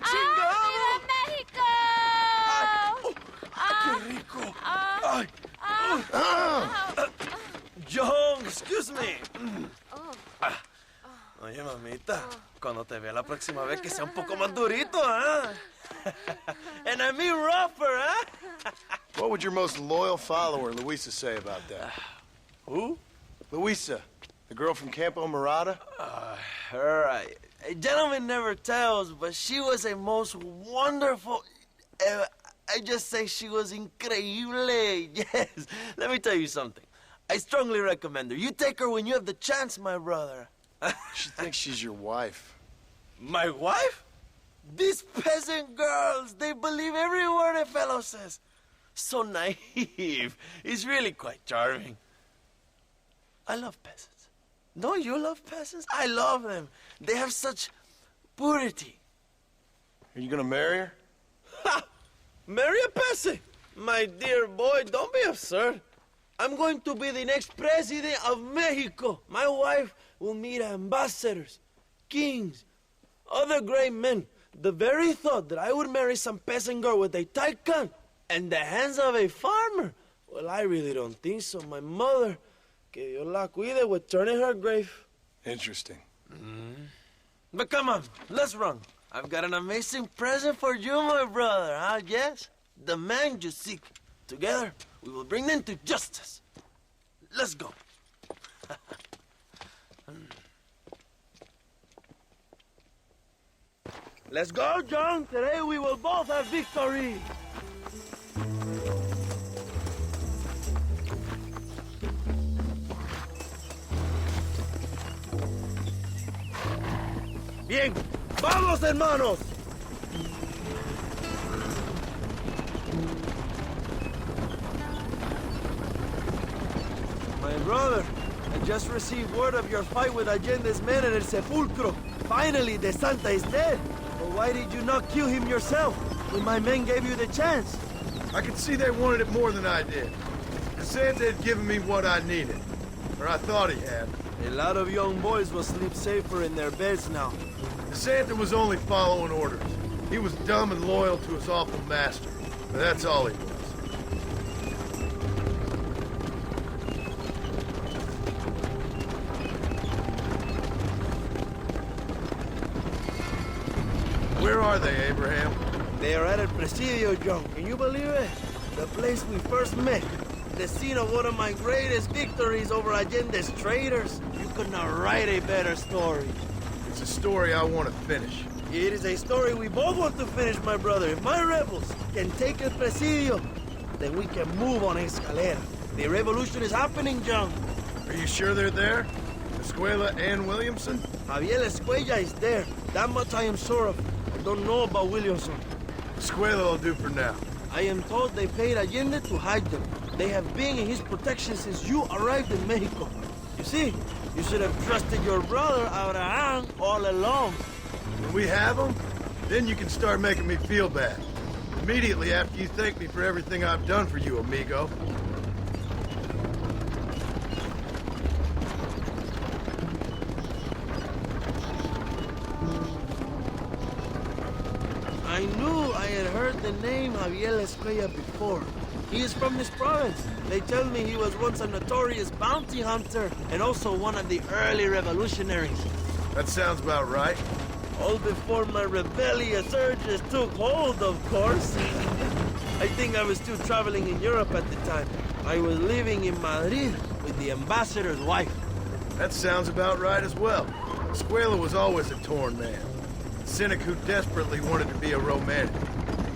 chingado! México! ¡Qué rico! Ay. John, excuse me. Oye, mamita, cuando te vea la próxima vez que sea un poco más durito, ¿ah? And I mean rougher, ¿ah? What would your most loyal follower, Luisa, say about that? Who? Luisa, the girl from Campo Murata? Her, a gentleman never tells, but she was a most wonderful... I just say she was increíble. Yes. Let me tell you something. I strongly recommend her. You take her when you have the chance, my brother. She thinks she's your wife. My wife? These peasant girls, they believe every word a fellow says. So naive. It's really quite charming. I love peasants. Don't you love peasants? I love them. They have such purity. Are you gonna marry her? Ha! Marry a peasant? My dear boy, don't be absurd. I'm going to be the next president of Mexico. My wife will meet ambassadors, kings, other great men. The very thought that I would marry some peasant girl with a tight gun and the hands of a farmer, well, I really don't think so. My mother, que Dios la cuide, would turn in her grave. Interesting. But come on, let's run. I've got an amazing present for you, my brother, huh? Yes? The man you seek. Together, we will bring them to justice. Let's go. Let's go, John. Today we will both have victory. Bien, vamos, hermanos. My brother, I just received word of your fight with Allende's men in El Sepulcro. Finally, the Santa is dead. But why did you not kill him yourself when my men gave you the chance? I could see they wanted it more than I did. The Santa had given me what I needed. Or I thought he had. A lot of young boys will sleep safer in their beds now. The Santa was only following orders. He was dumb and loyal to his awful master. But that's all he was. Where are they, Abraham? They are at El Presidio, John. Can you believe it? The place we first met. The scene of one of my greatest victories over Allende's traitors. You could not write a better story. It's a story I want to finish. It is a story we both want to finish, my brother. If my rebels can take El Presidio, then we can move on Escalera. The revolution is happening, John. Are you sure they're there? Escuela and Williamson? Javier Escuella is there. That much I am sure of. I don't know about Williamson. Escuela will do for now. I am told they paid Allende to hide them. They have been in his protection since you arrived in Mexico. You see, you should have trusted your brother Abraham all along. When we have them, then you can start making me feel bad. Immediately after you thank me for everything I've done for you, amigo. I knew I had heard the name Javier Escuella before. He is from this province. They tell me he was once a notorious bounty hunter and also one of the early revolutionaries. That sounds about right. All before my rebellious urges took hold, of course. I think I was still traveling in Europe at the time. I was living in Madrid with the ambassador's wife. That sounds about right as well. Escuela was always a torn man. A cynic who desperately wanted to be a romantic.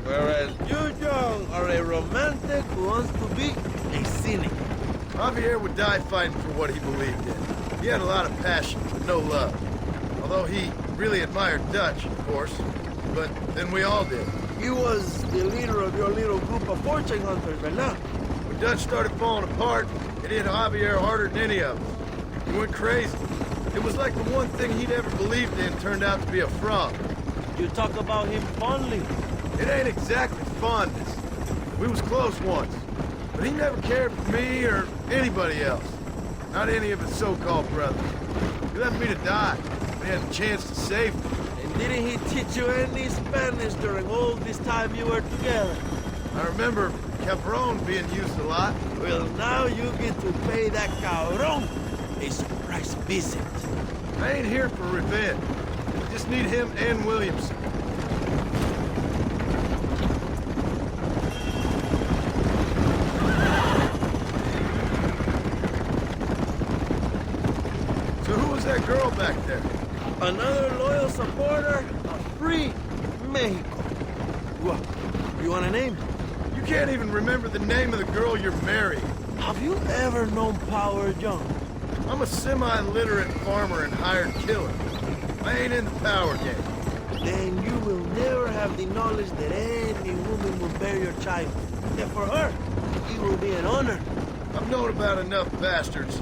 Whereas you, John, are a romantic who wants to be a cynic. Javier would die fighting for what he believed in. He had a lot of passion, but no love. Although he really admired Dutch, of course. But then we all did. He was the leader of your little group of fortune hunters, ¿verdad? When Dutch started falling apart, it hit Javier harder than any of us. He went crazy. It was like the one thing he'd ever believed in turned out to be a fraud. You talk about him fondly. It ain't exactly fondness. We was close once. But he never cared for me or anybody else. Not any of his so-called brothers. He left me to die. He had the chance to save me. And Didn't he teach you any Spanish during all this time you were together? I remember Capron being used a lot. Well, now you get to pay that cabron a surprise visit. I ain't here for revenge. I just need him and Williamson. So who was that girl back there? Another loyal supporter of free Mexico. What? You want a name? You can't even remember the name of the girl you're marrying. Have you ever known Power John? I'm a semi-literate farmer and hired killer. I ain't in the power game. Then you will never have the knowledge that any woman will bear your child. And for her, it will be an honor. I've known about enough bastards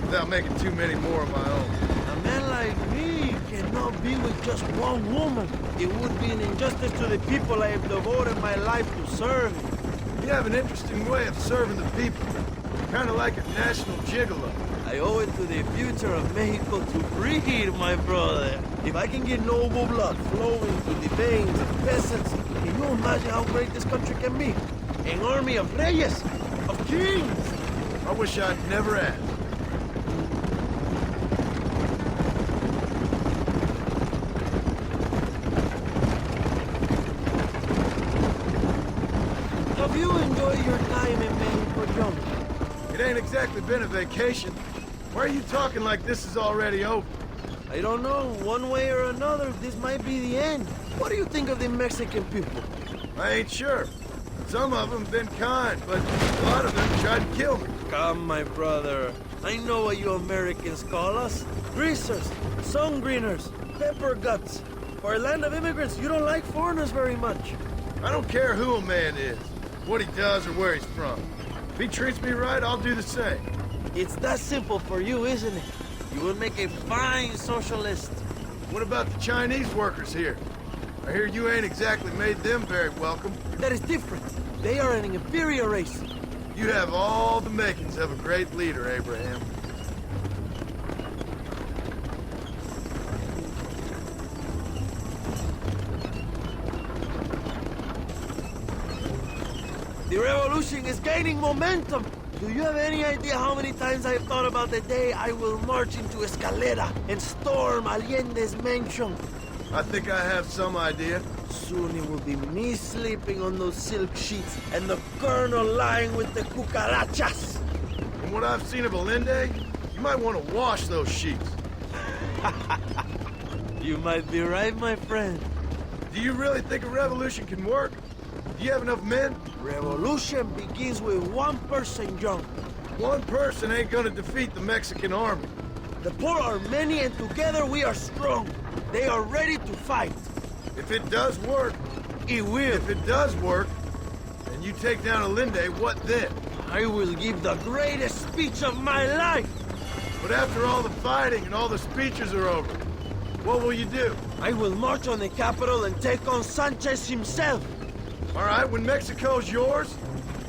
without making too many more of my own. A man like me cannot be with just one woman. It would be an injustice to the people I have devoted my life to serve. You have an interesting way of serving the people. Kind of like a national gigolo. I owe it to the future of Mexico to breed, my brother. If I can get noble blood flowing through the veins of peasants, can you imagine how great this country can be? An army of reyes, of kings. I wish I'd never asked. Have you enjoyed your time in Mexico, John? It ain't exactly been a vacation. Why are you talking like this is already over? I don't know. One way or another, this might be the end. What do you think of the Mexican people? I ain't sure. Some of them been kind, but a lot of them tried to kill me. Come, my brother. I know what you Americans call us. Greasers, sun greeners, pepper guts. For a land of immigrants, you don't like foreigners very much. I don't care who a man is, what he does or where he's from. If he treats me right, I'll do the same. It's that simple for you, isn't it? You would make a fine socialist. What about the Chinese workers here? I hear you ain't exactly made them very welcome. That is different. They are an inferior race. You have all the makings of a great leader, Abraham. The revolution is gaining momentum. Do you have any idea how many times I've thought about the day I will march into Escalera and storm Allende's mansion? I think I have some idea. Soon it will be me sleeping on those silk sheets and the colonel lying with the cucarachas. From what I've seen of Allende, you might want to wash those sheets. You might be right, my friend. Do you really think a revolution can work? Do you have enough men? Revolution begins with one person, John. One person ain't gonna defeat the Mexican army. The poor are many and together we are strong. They are ready to fight. If it does work, It will. if it does work, and you take down Allende, what then? I will give the greatest speech of my life. But after all the fighting and all the speeches are over, what will you do? I will march on the capital and take on Sanchez himself. All right, when Mexico's yours,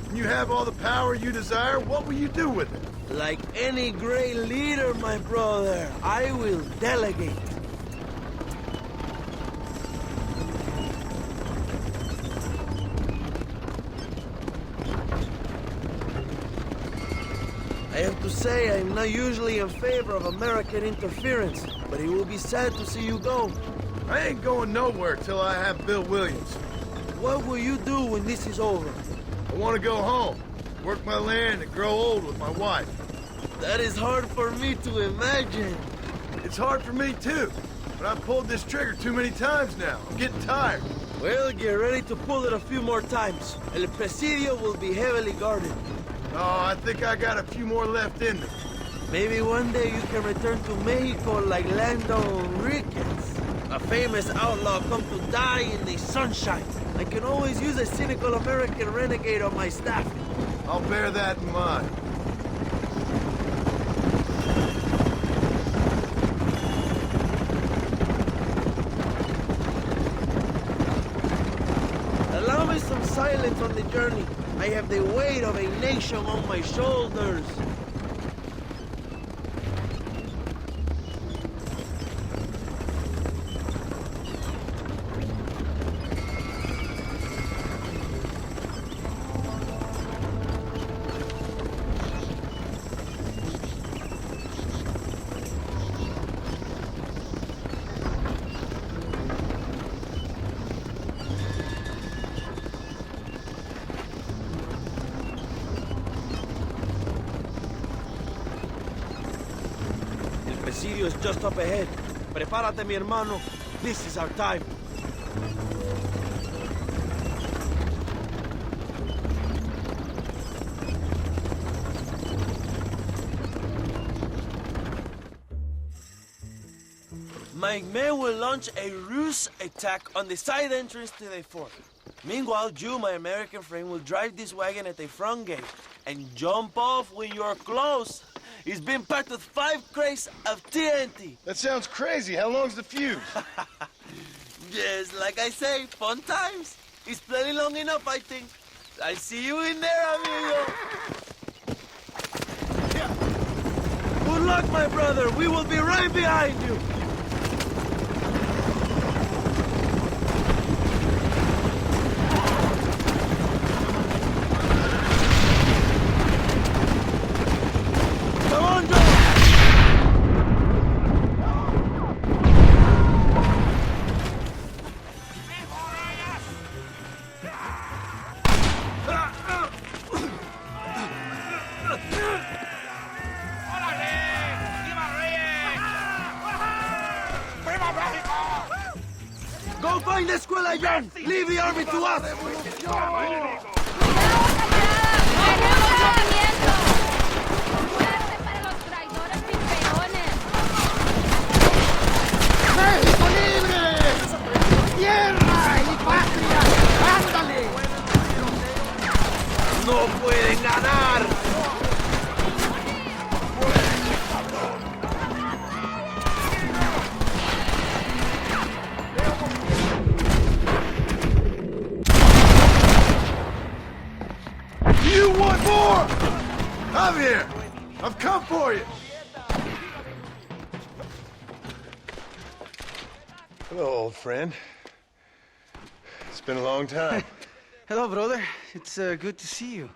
and you have all the power you desire, what will you do with it? Like any great leader, my brother, I will delegate. I have to say, I'm not usually in favor of American interference, but it will be sad to see you go. I ain't going nowhere till I have Bill Williams. What will you do when this is over? I want to go home, work my land, and grow old with my wife. That is hard for me to imagine. It's hard for me too, but I've pulled this trigger too many times now. I'm getting tired. Well, get ready to pull it a few more times. El Presidio will be heavily guarded. Oh, I think I got a few more left in me. Maybe one day you can return to Mexico like Lando Enriquez. A famous outlaw come to die in the sunshine. I can always use a cynical American renegade on my staff. I'll bear that in mind. Allow me some silence on the journey. I have the weight of a nation on my shoulders. Presidio is just up ahead. Prepárate, mi hermano. This is our time. My men will launch a ruse attack on the side entrance to the fort. Meanwhile, you, my American friend, will drive this wagon at the front gate and jump off when you're close. It's been packed with 5 crates of TNT. That sounds crazy. How long's the fuse? Yes, like I say, fun times. It's plenty long enough, I think. I'll see you in there, amigo. Good luck, my brother. We will be right behind you. Come on, Joe. Go find the escuela, John! Leave the army to us! ¡México libre! ¡Tierra y patria! ¡Ándale! ¡No pueden ganar! You want more? I'm here. I've come for you. Hello, old friend. It's been a long time. Hello, brother. It's good to see you.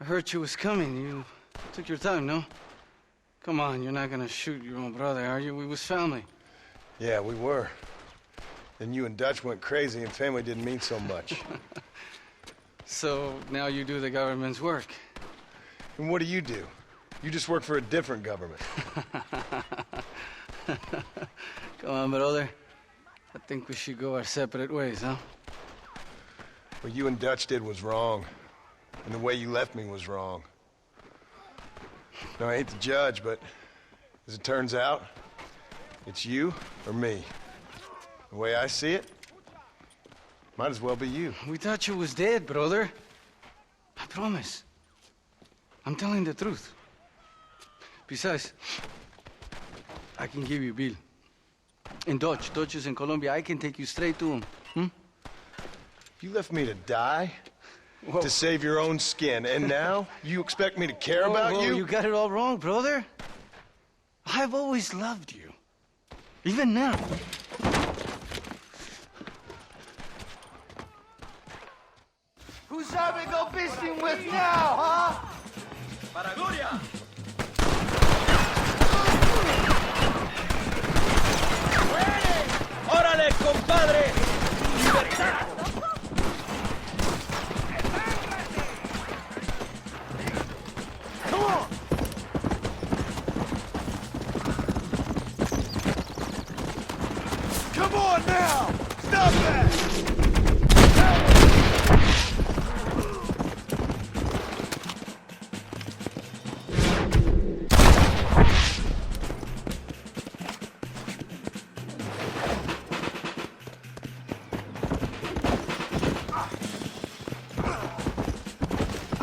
I heard you was coming. You took your time, no? Come on, you're not gonna shoot your own brother, are you? We was family. Yeah, we were. Then you and Dutch went crazy and family didn't mean so much. So now you do the government's work. And what do? You just work for a different government. Come on, brother. I think we should go our separate ways, huh? What you and Dutch did was wrong. And the way you left me was wrong. Now, I ain't the judge, but as it turns out, it's you or me. The way I see it, might as well be you. We thought you was dead, brother. I promise. I'm telling the truth. Besides, I can give you Bill. In Dutch. Dutch is in Colombia. I can take you straight to him. You left me to die? Whoa. To save your own skin, and now you expect me to care about Whoa, you? You got it all wrong, brother. I've always loved you. Even now. Who's shall we go fishing with now, huh? Para Gloria! ¡Órale, compadre! ¡Libertad! Come on! Come on now! Stop that!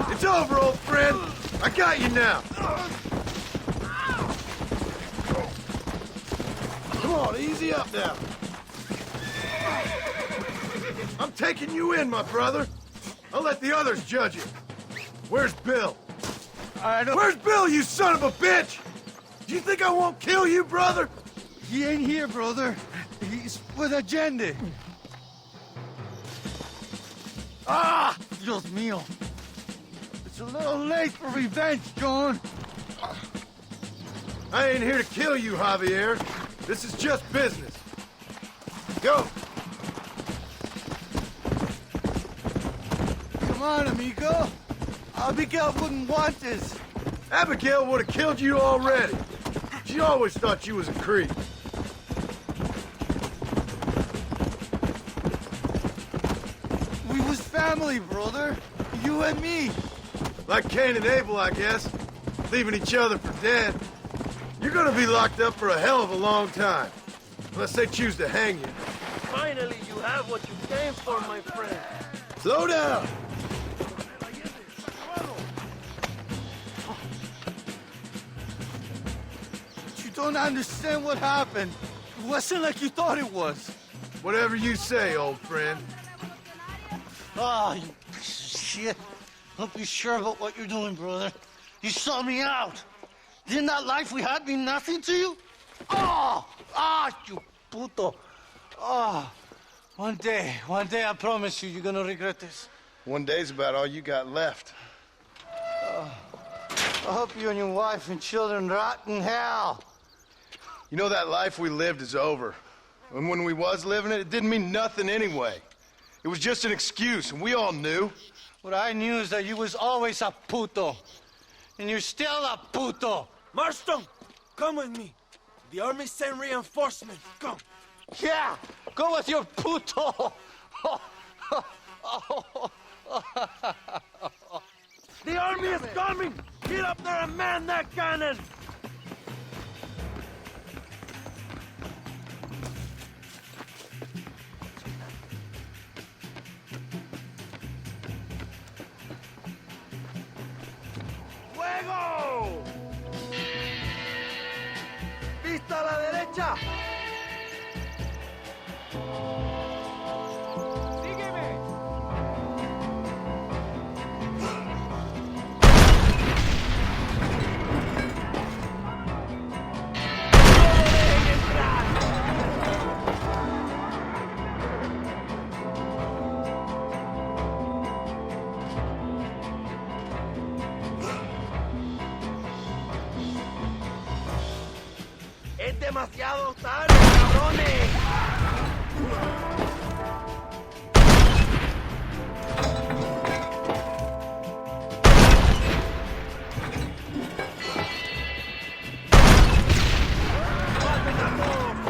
It's over, old friend. I got you now. Come on, easy up now. I'm taking you in, my brother. I'll let the others judge you. Where's Bill? Where's Bill, you son of a bitch? Do you think I won't kill you, brother? He ain't here, brother. He's with Allende. Ah! Dios mío. It's a little late for revenge, John. I ain't here to kill you, Javier. This is just business. Go. Come on, amigo. Abigail wouldn't want this. Abigail would have killed you already. She always thought you was a creep. We was family, brother. You and me. Like Cain and Abel, I guess. Leaving each other for dead. You're gonna be locked up for a hell of a long time. Unless they choose to hang you. Finally, you have what you came for, my friend. Slow down! You don't understand what happened. It wasn't like you thought it was. Whatever you say, old friend. Ah, you piece of shit. Don't be sure about what you're doing, brother. You saw me out. Didn't that life we had mean nothing to you? You puto. One day, I promise you, you're gonna regret this. One day's about all you got left. I hope you and your wife and children rot in hell. You know that life we lived is over. And when we was living it, it didn't mean nothing anyway. It was just an excuse, and we all knew. What I knew is that you was always a puto. And you're still a puto. Marston, come with me. The army sent reinforcements. Come. Yeah, go with your puto. The army is coming! Get up there and man that cannon! ¡Fuego! ¡Vista a la derecha! ¡Es demasiado tarde, cabrones! ¡Maten a todos!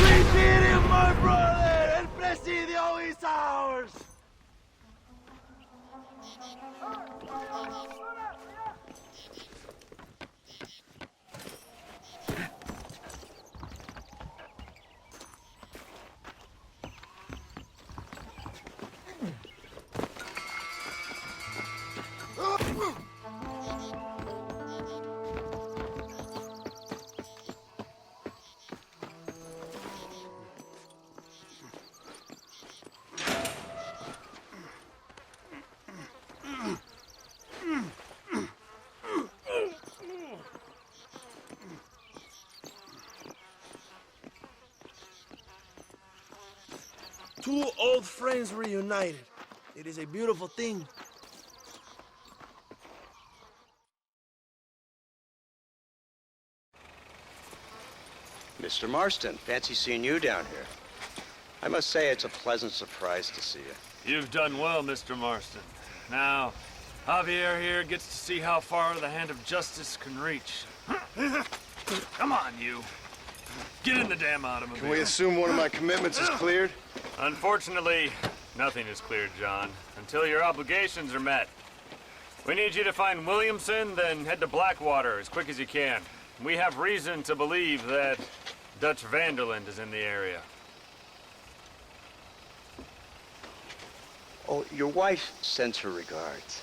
We did it, my brother! El Presidio is ours! Two old friends reunited. It is a beautiful thing. Mr. Marston, fancy seeing you down here. I must say it's a pleasant surprise to see you. You've done well, Mr. Marston. Now, Javier here gets to see how far the hand of justice can reach. Come on, you. Get in the damn automobile. Can we assume one of my commitments is cleared? Unfortunately, nothing is cleared, John, until your obligations are met. We need you to find Williamson, then head to Blackwater as quick as you can. We have reason to believe that Dutch Vanderland is in the area. Oh, your wife sends her regards.